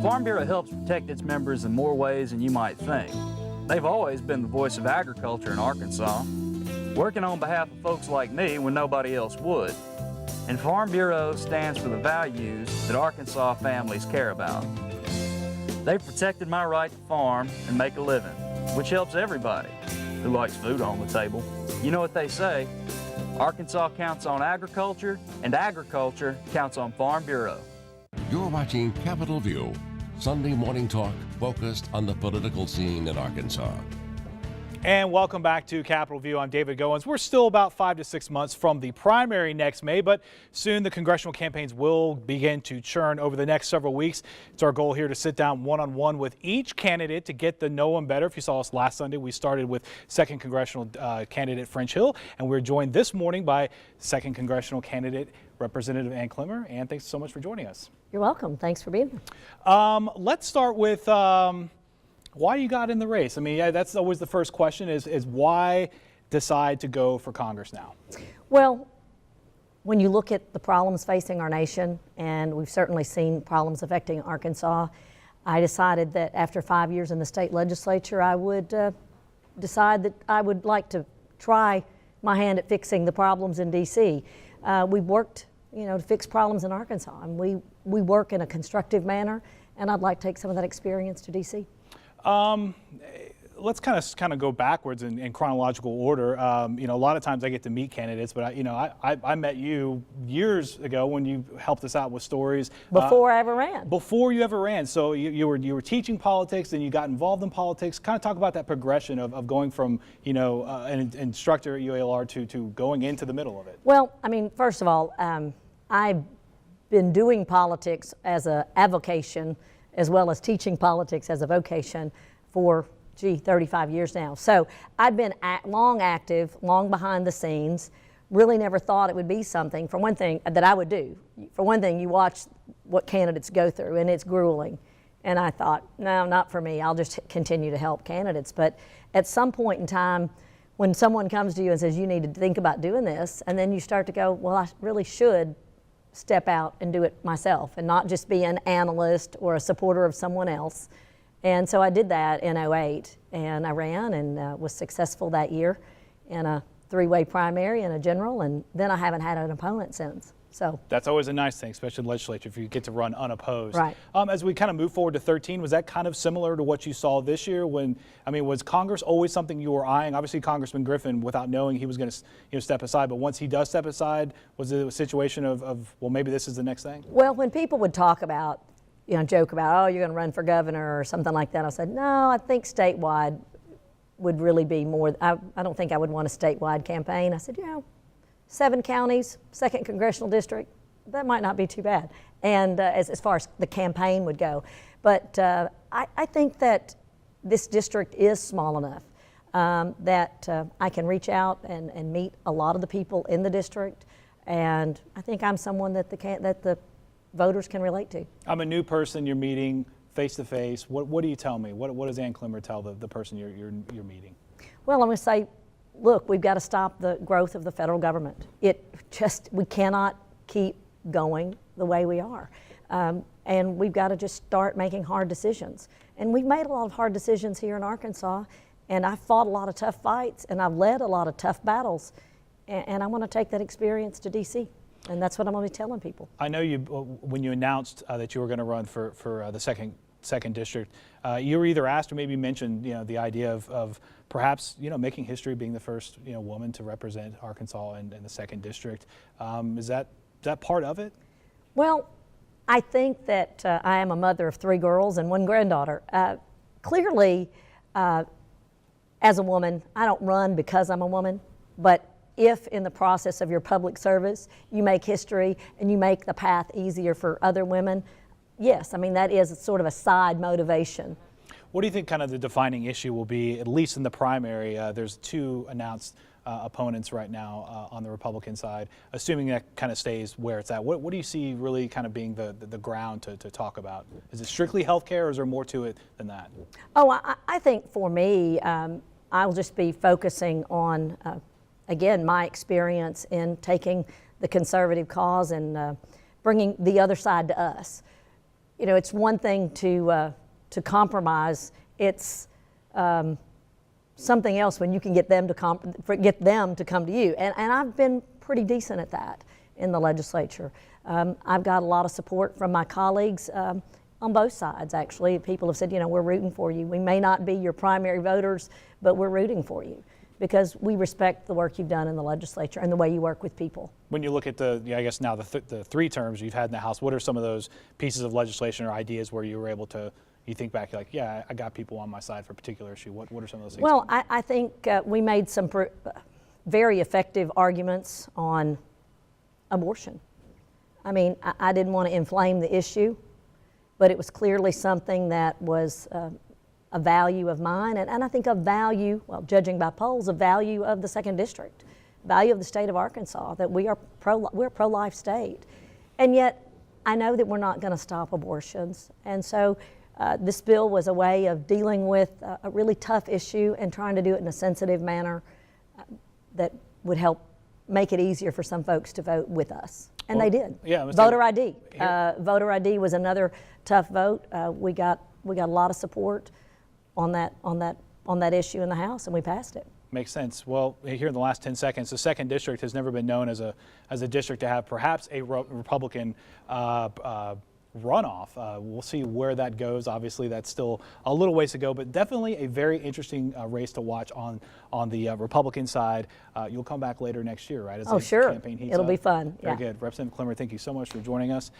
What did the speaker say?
Farm Bureau helps protect its members in more ways than you might think. They've always been the voice of agriculture in Arkansas, working on behalf of folks like me when nobody else would. And Farm Bureau stands for the values that Arkansas families care about. They've protected my right to farm and make a living, which helps everybody who likes food on the table. You know what they say, Arkansas counts on agriculture, and agriculture counts on Farm Bureau. You're watching Capitol View, Sunday morning talk focused on the political scene in Arkansas. And welcome back to Capitol View. I'm David Goins. We're still about 5 to 6 months from the primary next May, but soon the congressional campaigns will begin to churn over the next several weeks. It's our goal here to sit down one-on-one with each candidate to get to know them better. If you saw us last Sunday, we started with 2nd Congressional candidate French Hill, and we're joined this morning by 2nd Congressional candidate Representative Ann Clemmer. Ann, thanks so much for joining us. You're welcome. Thanks for being here. Let's start with why you got in the race. I mean, yeah, that's always the first question is why decide to go for Congress now? Well, when you look at the problems facing our nation, and we've certainly seen problems affecting Arkansas, I decided that after 5 years in the state legislature, I would decide that I would like to try my hand at fixing the problems in D.C. We've worked, to fix problems in Arkansas, and we work in a constructive manner, and I'd like to take some of that experience to D.C. Let's kind of go backwards in chronological order. A lot of times I get to meet candidates, but I met you years ago when you helped us out with stories. Before I ever ran. Before you ever ran. So you were teaching politics, then you got involved in politics. Kind of talk about that progression of going from, an instructor at UALR to going into the middle of it. Well, I mean, first of all, I've been doing politics as a avocation as well as teaching politics as a vocation for, 35 years now. So I've been long active, long behind the scenes, really never thought it would be something, for one thing, that I would do. For one thing, you watch what candidates go through, and it's grueling. And I thought, no, not for me. I'll just continue to help candidates. But at some point in time, when someone comes to you and says, you need to think about doing this, and then you start to go, well, I really should step out and do it myself and not just be an analyst or a supporter of someone else. And so I did that in '08, and I ran and was successful that year in a 3-way primary and a general, and then I haven't had an opponent since. So that's always a nice thing, especially in the legislature, if you get to run unopposed. Right. As we kind of move forward to 13, was that kind of similar to what you saw this year? Was Congress always something you were eyeing? Obviously, Congressman Griffin, without knowing he was going to step aside, but once he does step aside, was it a situation of well, maybe this is the next thing? Well, when people would talk about, joke about, oh, you're going to run for governor or something like that, I said, no, I think statewide would really be more. I don't think I would want a statewide campaign. I said, 7 counties, 2nd Congressional District, that might not be too bad. And as far as the campaign would go. But I think that this district is small enough that I can reach out and meet a lot of the people in the district. And I think I'm someone that the voters can relate to. I'm a new person you're meeting face to face. What do you tell me? What does Ann Clemmer tell the person you're meeting? Well, I'm going to say, look, we've got to stop the growth of the federal government. We cannot keep going the way we are. And we've got to just start making hard decisions. And we've made a lot of hard decisions here in Arkansas, and I've fought a lot of tough fights, and I've led a lot of tough battles. And I want to take that experience to D.C., and that's what I'm going to be telling people. I know when you announced that you were going to run for the second district, you were either asked or maybe mentioned, the idea of perhaps, making history, being the first, woman to represent Arkansas in the 2nd district. Is that part of it? Well, I think that I am a mother of 3 girls and 1 granddaughter. Clearly, as a woman, I don't run because I'm a woman, but if in the process of your public service you make history and you make the path easier for other women, yes, I mean, that is sort of a side motivation. What do you think kind of the defining issue will be, at least in the primary? There's 2 announced opponents right now on the Republican side, assuming that kind of stays where it's at. What do you see really kind of being the ground to talk about? Is it strictly health care, or is there more to it than that? Oh, I think for me, I'll just be focusing on, again, my experience in taking the conservative cause and bringing the other side to us. you know, it's one thing to compromise. It's something else when you can get them to come to you. And I've been pretty decent at that in the legislature. I've got a lot of support from my colleagues on both sides, actually. People have said, you know, we're rooting for you. We may not be your primary voters, but we're rooting for you because we respect the work you've done in the legislature and the way you work with people. When you look at I guess now the 3 terms you've had in the House, what are some of those pieces of legislation or ideas where you were able to, you think back, you're like, yeah, I got people on my side for a particular issue. What are some of those things? Well, I think we made some very effective arguments on abortion. I mean, I didn't want to inflame the issue, but it was clearly something that was a value of mine, and I think a value, well, judging by polls, a value of the 2nd District, value of the state of Arkansas, that we're a pro-life state. And yet, I know that we're not going to stop abortions. And so this bill was a way of dealing with a really tough issue and trying to do it in a sensitive manner that would help make it easier for some folks to vote with us. And well, they did. Yeah, voter ID. Voter ID was another tough vote. We got a lot of support on that issue in the House, and we passed it. Makes sense. Well, here in the last 10 seconds, the 2nd District has never been known as a district to have perhaps a Republican runoff. We'll see where that goes. Obviously, that's still a little ways to go, but definitely a very interesting race to watch on the Republican side. You'll come back later next year, right? As oh, sure. Campaign heats It'll up. be fun. Very yeah. good. Representative Clemmer, thank you so much for joining us.